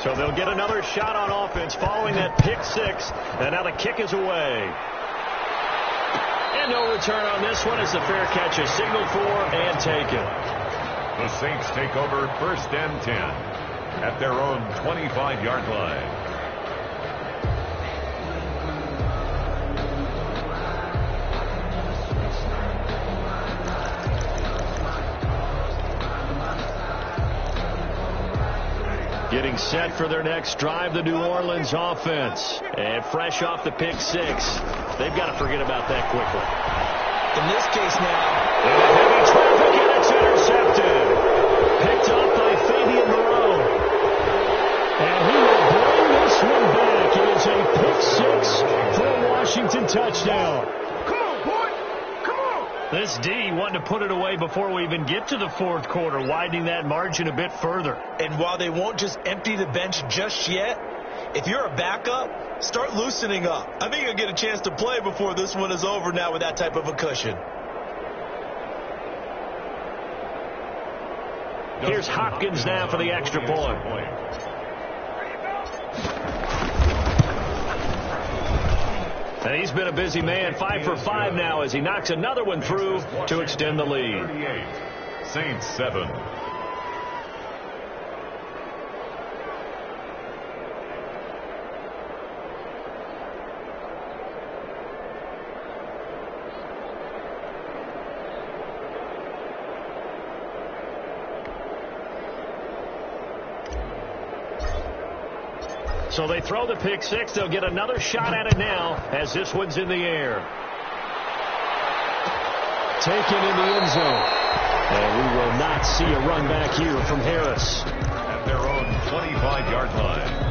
So they'll get another shot on offense following that pick six. And now the kick is away. And no return on this one as the fair catch is signaled for and taken. The Saints take over 1st and 10 at their own 25-yard line. Getting set for their next drive, the New Orleans offense. And fresh off the pick six. They've got to forget about that quickly. In this case now. And heavy traffic, and it's intercepted. Picked up by Fabian Moreau. And he will bring this one back. It is a pick six for a Washington touchdown. This D wanting to put it away before we even get to the fourth quarter, widening that margin a bit further. And while they won't just empty the bench just yet, if you're a backup, start loosening up. I think you'll get a chance to play before this one is over now with that type of a cushion. Here's Hopkins now for the extra point. And he's been a busy man, 5 for 5 now as he knocks another one through to extend the lead. 38, Saints 7. So they throw the pick six. They'll get another shot at it now as this one's in the air. Taken in the end zone. And we will not see a run back here from Harris. At their own 25-yard line.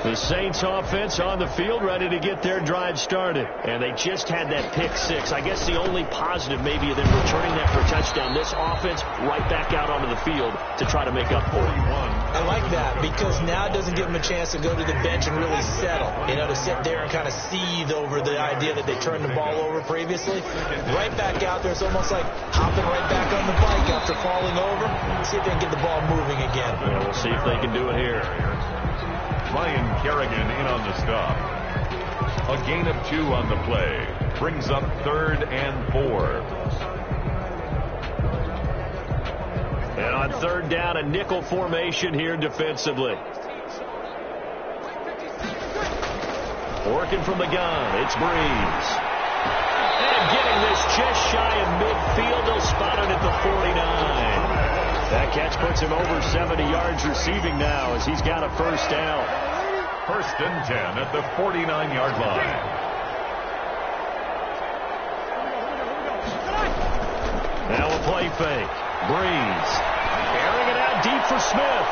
The Saints offense on the field ready to get their drive started. And they just had that pick six. I guess the only positive maybe of them returning that for a touchdown. This offense right back out onto the field to try to make up for it. I like that because now it doesn't give them a chance to go to the bench and really settle. You know, to sit there and kind of seethe over the idea that they turned the ball over previously. Right back out there. It's almost like hopping right back on the bike after falling over. See if they can get the ball moving again. Yeah, we'll see if they can do it here. Ryan Kerrigan in on the stop. A gain of 2 on the play. Brings up 3rd and 4. And on 3rd down, a nickel formation here defensively. Working from the gun, it's Breeze. And getting this just shy of midfield, they'll spot it at the 49. That catch puts him over 70 yards receiving now as he's got a first down. 1st and 10 at the 49-yard line. Now a play fake. Breeze. Airing it out deep for Smith.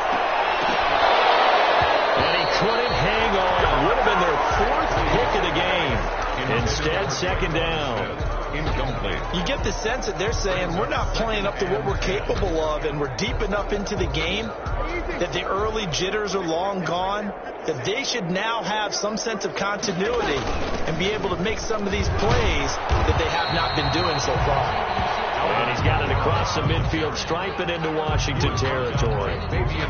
And he couldn't hang on. Would have been their 4th pick of the game. Instead, 2nd down. Incomplete. You get the sense that they're saying we're not playing up to what we're capable of, and we're deep enough into the game that the early jitters are long gone, that they should now have some sense of continuity and be able to make some of these plays that they have not been doing so far. And he's got it across the midfield stripe and into Washington territory.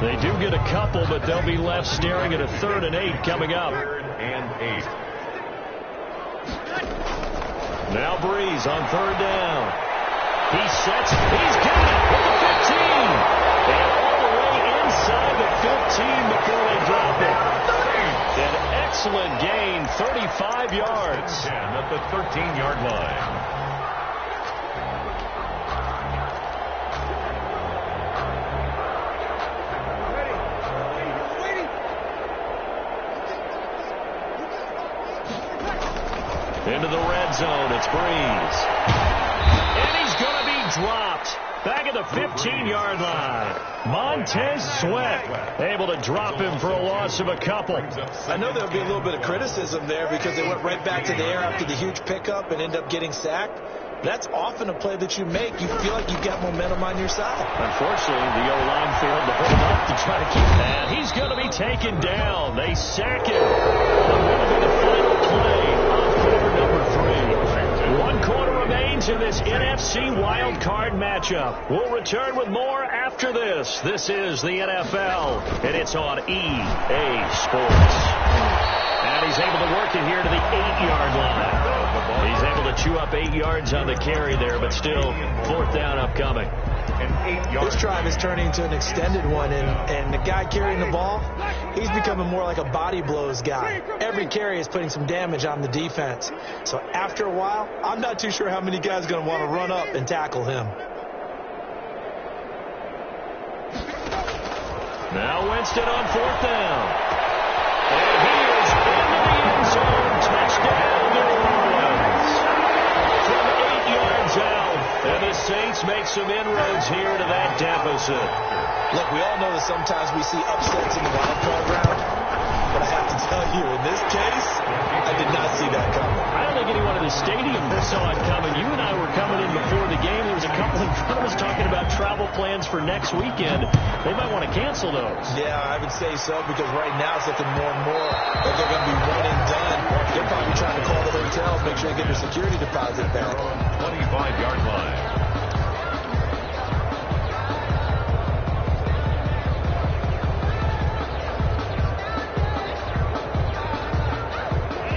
They do get a couple, but they'll be left staring at a 3rd and 8 coming up. 3rd and 8. Now Breeze on 3rd down. He sets. He's got it at the 15. And all the way inside the 15 before they drop it. An excellent gain, 35 yards. 10 at the 13-yard line. Into the red zone, it's Breeze. And he's going to be dropped. Back at the 15-yard line. Montez Sweat able to drop him for a loss of a couple. I know there'll be a little bit of criticism there because they went right back to the air after the huge pickup and end up getting sacked. That's often a play that you make. You feel like you've got momentum on your side. Unfortunately, the O-line failed to hold up to try to keep that. He's going to be taken down. They sack him. And that'll be the final play of quarter number 3. 1 quarter remains in this this NFC Wild Card matchup. We'll return with more after this. This is the NFL, and it's on EA Sports. And he's able to work it here to the 8-yard line. He's able to chew up 8 yards on the carry there, but still 4th down upcoming. This drive is turning into an extended one, and the guy carrying the ball, he's becoming more like a body blows guy. Every carry is putting some damage on the defense. So after a while, I'm not too sure how many guys are going to want to run up and tackle him. Now Winston on 4th down. And he is into the end zone. Touchdown, New Orleans. From 8 yards out. And the Saints make some inroads here to that deficit. Look, we all know that sometimes we see upsets in the wild card round, but I have to tell you, in this case, I did not see that coming. I don't think anyone in the stadium saw it coming. You and I were coming in before the game. There was a couple in front of us talking about travel plans for next weekend. They might want to cancel those. Yeah, I would say so, because right now it's looking more and more like they're going to be one and done. They're probably trying to call the hotels, make sure they get their security deposit back. 25-yard line.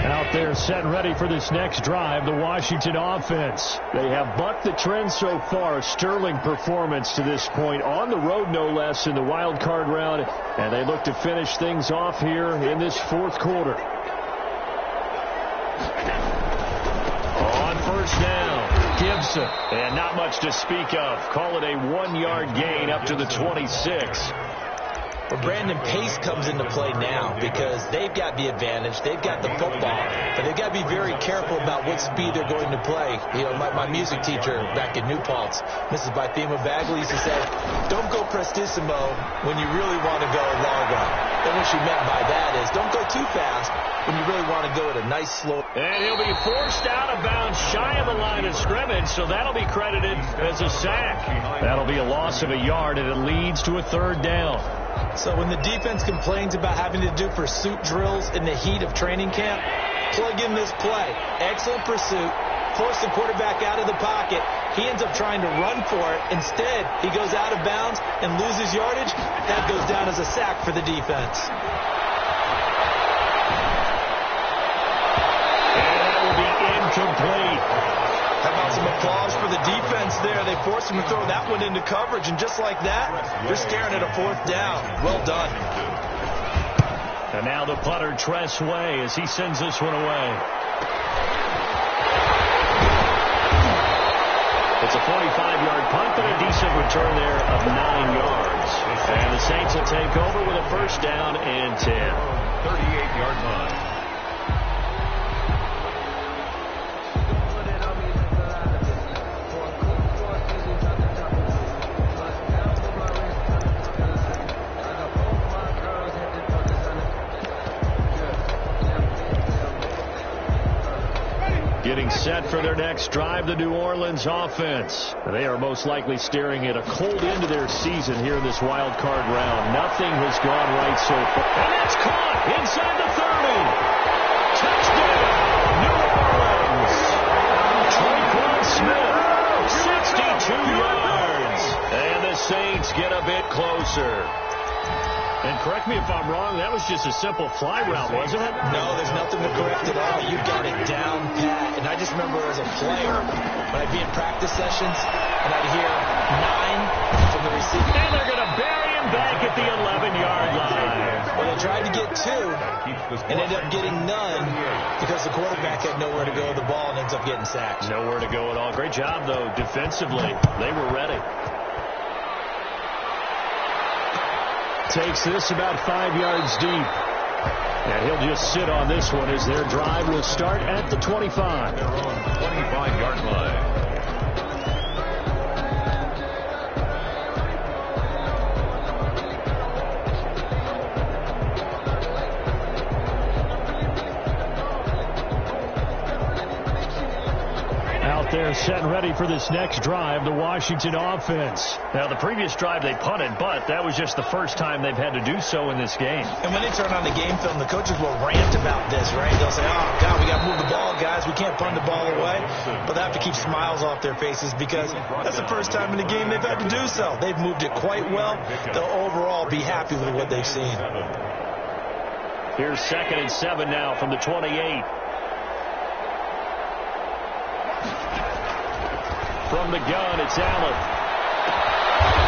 Out there set and ready for this next drive, the Washington offense. They have bucked the trend so far. Sterling performance to this point, on the road no less in the wild card round, and they look to finish things off here in this 4th quarter. On 1st down, Gibson, and not much to speak of. Call it a 1-yard gain up to the 26. But Brandon, pace comes into play now because they've got the advantage. They've got the football, but they've got to be very careful about what speed they're going to play. You know, my music teacher back in New Paltz, Mrs. Bythema Bagley, used to say, don't go prestissimo when you really want to go long run. And what she meant by that is don't go too fast when you really want to go at a nice slow. And he'll be forced out of bounds shy of the line of scrimmage, so that'll be credited as a sack. That'll be a loss of a yard, and it leads to a 3rd down. So when the defense complains about having to do pursuit drills in the heat of training camp, plug in this play. Excellent pursuit. Force the quarterback out of the pocket. He ends up trying to run for it. Instead, he goes out of bounds and loses yardage. That goes down as a sack for the defense. And that will be incomplete. How about some applause for the defense there? They forced him to throw that one into coverage, and just like that, they're staring at a 4th down. Well done. And now the punter, Tress Way, as he sends this one away. It's a 45-yard punt, but a decent return there of 9 yards. And the Saints will take over with a 1st down and 10. 38-yard line. Getting set for their next drive, the New Orleans offense. They are most likely staring at a cold end to their season here in this wild card round. Nothing has gone right so far. And that's caught inside the 30. Touchdown, New Orleans. Tre'Quan Smith, 62 yards. And the Saints get a bit closer. And correct me if I'm wrong, that was just a simple fly route, wasn't it? No, there's nothing to correct at all. You got it down pat. And I just remember as a player, when I'd be in practice sessions, and I'd hear 9 from the receiver. And they're going to bury him back at the 11-yard line. Well, they tried to get 2 and ended up getting none because the quarterback had nowhere to go with the ball and ends up getting sacked. Nowhere to go at all. Great job, though, defensively. They were ready. Takes this about 5 yards deep. And he'll just sit on this one as their drive will start at the 25. 25-yard line. They're set and ready for this next drive, the Washington offense. Now, the previous drive they punted, but that was just the first time they've had to do so in this game. And when they turn on the game film, the coaches will rant about this, right? They'll say, oh, God, we got to move the ball, guys. guys, we can't punt the ball away, but they have to keep smiles off their faces because that's the first time in the game they've had to do so. They've moved it quite well. They'll overall be happy with what they've seen. Here's 2nd and 7 now from the 28. From the gun, it's Allen.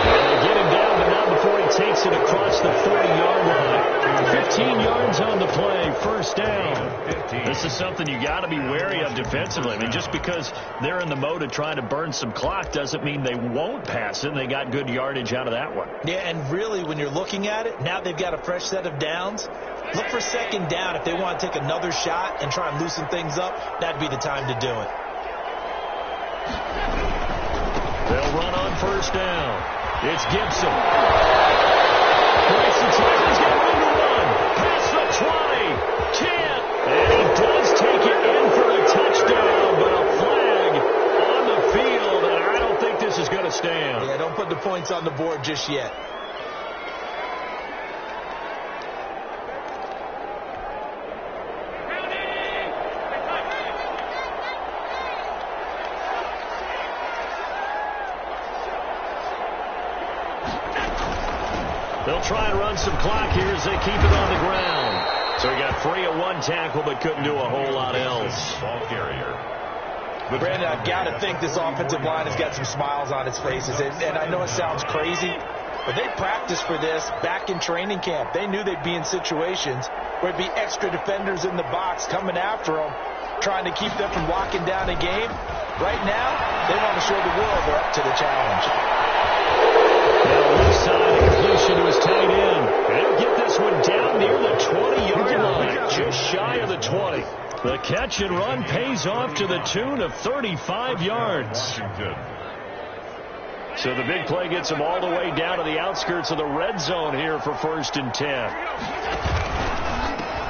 They'll get him down, but not before he takes it across the 40-yard line. 15 yards on the play, first down. This is something you got to be wary of defensively. I mean, just because they're in the mode of trying to burn some clock doesn't mean they won't pass it. They got good yardage out of that one. Yeah, and really, when you're looking at it, now they've got a fresh set of downs. Look for 2nd down. If they want to take another shot and try and loosen things up, that'd be the time to do it. They'll run on first down. It's Gibson. Bryson Tyler's got room to run. Past the 20. Can't. And he does take it in for a touchdown, but a flag on the field, and I don't think this is going to stand. Yeah, don't put the points on the board just yet. They'll try and run some clock here as they keep it on the ground. So he got free of one tackle, but couldn't do a whole lot else. Ball carrier. Brandon, I've got to think this offensive line has got some smiles on its faces. And I know it sounds crazy, but they practiced for this back in training camp. They knew they'd be in situations where it'd be extra defenders in the box coming after them, trying to keep them from locking down a game. Right now, they want to show the world they're up to the challenge. Left side, a completion to his tight end. They'll get this one down near the 20-yard line, just shy of the 20. The catch and run pays off to the tune of 35 yards. So the big play gets them all the way down to the outskirts of the red zone here for 1st and 10.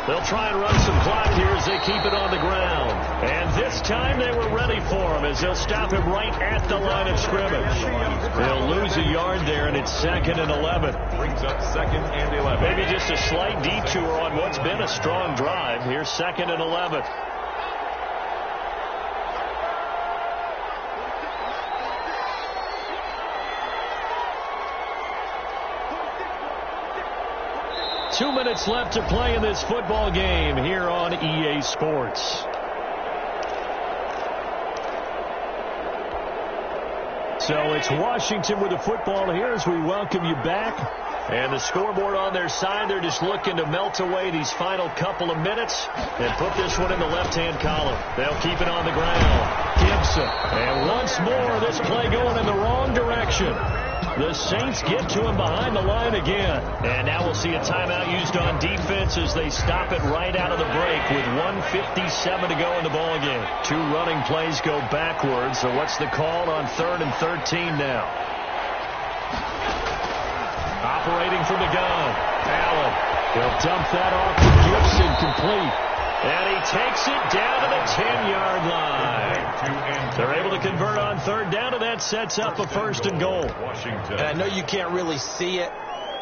They'll try and run some clock here as they keep it on the ground. And this time they were ready for him as they'll stop him right at the line of scrimmage. They'll lose a yard there, and it's 2nd and 11. Brings up 2nd and 11. Maybe just a slight detour on what's been a strong drive. Here's 2nd and 11. Two minutes left to play in this football game here on EA Sports. So it's Washington with the football here as we welcome you back. And the scoreboard on their side, they're just looking to melt away these final couple of minutes and put this one in the left-hand column. They'll keep it on the ground. Gibson. And once more, this play going in the wrong direction. The Saints get to him behind the line again. And now we'll see a timeout used on defense as they stop it right out of the break with 1:57 to go in the ballgame. Two running plays go backwards. So what's the call on 3rd and 13 now? Operating from the gun. Allen. He'll dump that off to Gibson, complete. And he takes it down to the 10-yard line. They're able to convert on 3rd down, and that sets up a 1st and goal. And I know you can't really see it,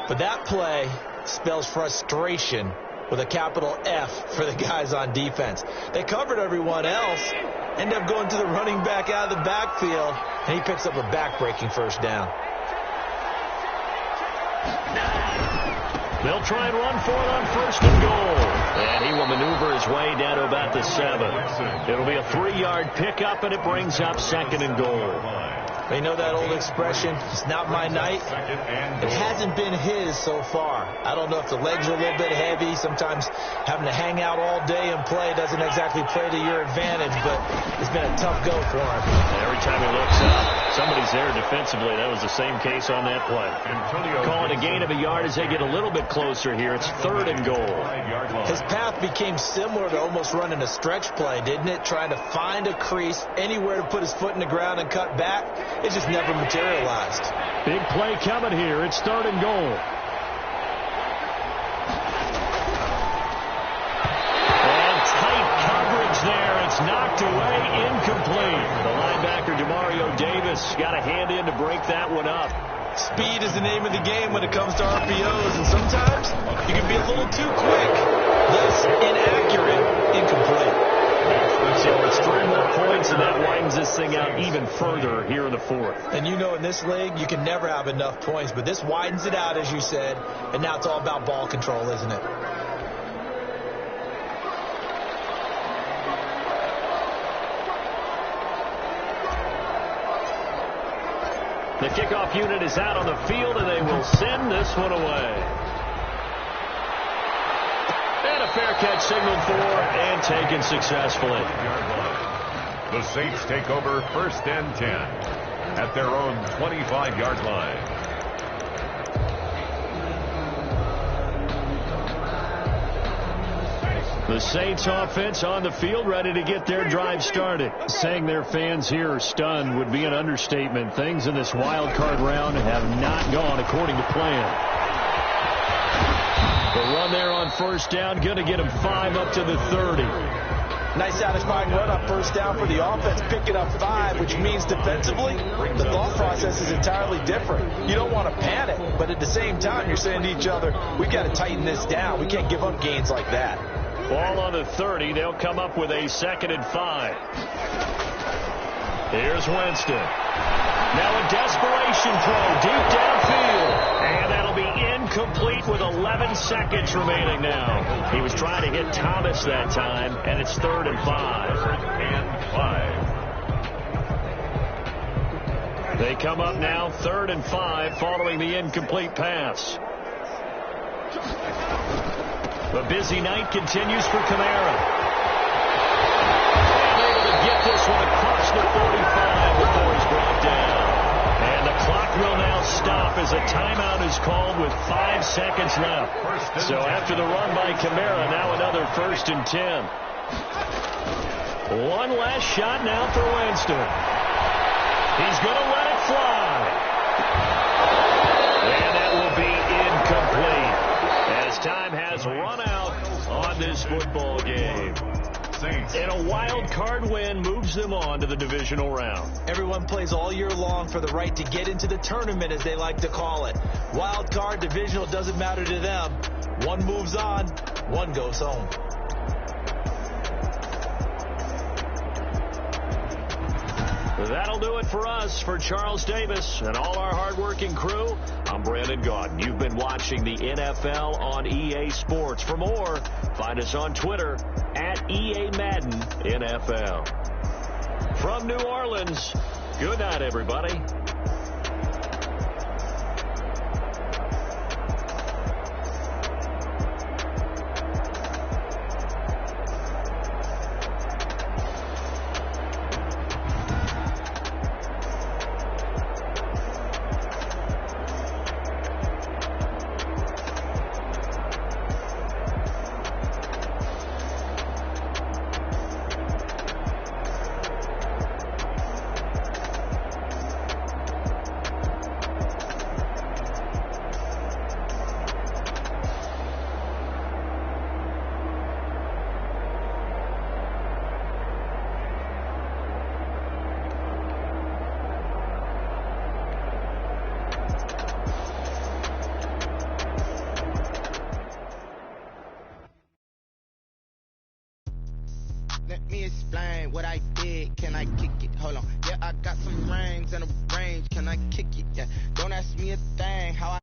but that play spells frustration with a capital F for the guys on defense. They covered everyone else, end up going to the running back out of the backfield, and he picks up a back-breaking 1st down. They'll try and run for it on 1st and goal. And he will maneuver his way down to about the 7. It'll be a 3-yard pickup, and it brings up 2nd and goal. You know that old expression, it's not my night? It hasn't been his so far. I don't know if the legs are a little bit heavy. Sometimes having to hang out all day and play doesn't exactly play to your advantage, but it's been a tough go for him. Every time he looks up, somebody's there defensively. That was the same case on that play. Call it a gain of a yard as they get a little bit closer here. It's 3rd and goal. His path became similar to almost running a stretch play, didn't it? Trying to find a crease, anywhere to put his foot in the ground and cut back. It just never materialized. Big play coming here. It's 3rd and goal. And tight coverage there. It's knocked away, incomplete. The linebacker, Demario Davis, got a hand in to break that one up. Speed is the name of the game when it comes to RPOs, and sometimes you can be a little too quick. Thus, inaccurate, incomplete. So it's widens this thing out even further here in the fourth. And you know in this league, you can never have enough points, but this widens it out, as you said, and now it's all about ball control, isn't it? The kickoff unit is out on the field, and they will send this one away. And a fair catch signaled for and taken successfully. The Saints take over 1st and 10 at their own 25-yard line. The Saints offense on the field, ready to get their drive started. Saying their fans here are stunned would be an understatement. Things in this wild card round have not gone according to plan. The run there on 1st down, going to get him 5 up to the 30. Nice satisfying run on 1st down for the offense, picking up 5, which means defensively, the thought process is entirely different. You don't want to panic, but at the same time, you're saying to each other, we've got to tighten this down. We can't give up gains like that. Ball on the 30. They'll come up with a 2nd and 5. Here's Winston. Now a desperation throw deep downfield. And that'll be incomplete with 11 seconds remaining now. He was trying to hit Thomas that time, and it's 3rd and 5. 3rd and 5. They come up now 3rd and 5 following the incomplete pass. The busy night continues for Kamara. And able to get this one across the 45 before he's brought down. And the clock will now stop as a timeout is called with 5 seconds left. So after the run by Kamara, now another 1st and 10. One last shot now for Winston. He's going to let it fly. And that will be incomplete, as time has run out on this football game. And a wild card win moves them on to the divisional round. Everyone plays all year long for the right to get into the tournament, as they like to call it. Wild card, divisional, doesn't matter to them. One moves on, one goes home. That'll do it for us. For Charles Davis and all our hardworking crew, I'm Brandon Gaudin. You've been watching the NFL on EA Sports. For more, find us on Twitter at EA Madden NFL. From New Orleans, good night, everybody. Let me explain what I did. Can I kick it? Hold on. Yeah, I got some rings and a range. Can I kick it? Yeah. Don't ask me a thing. How I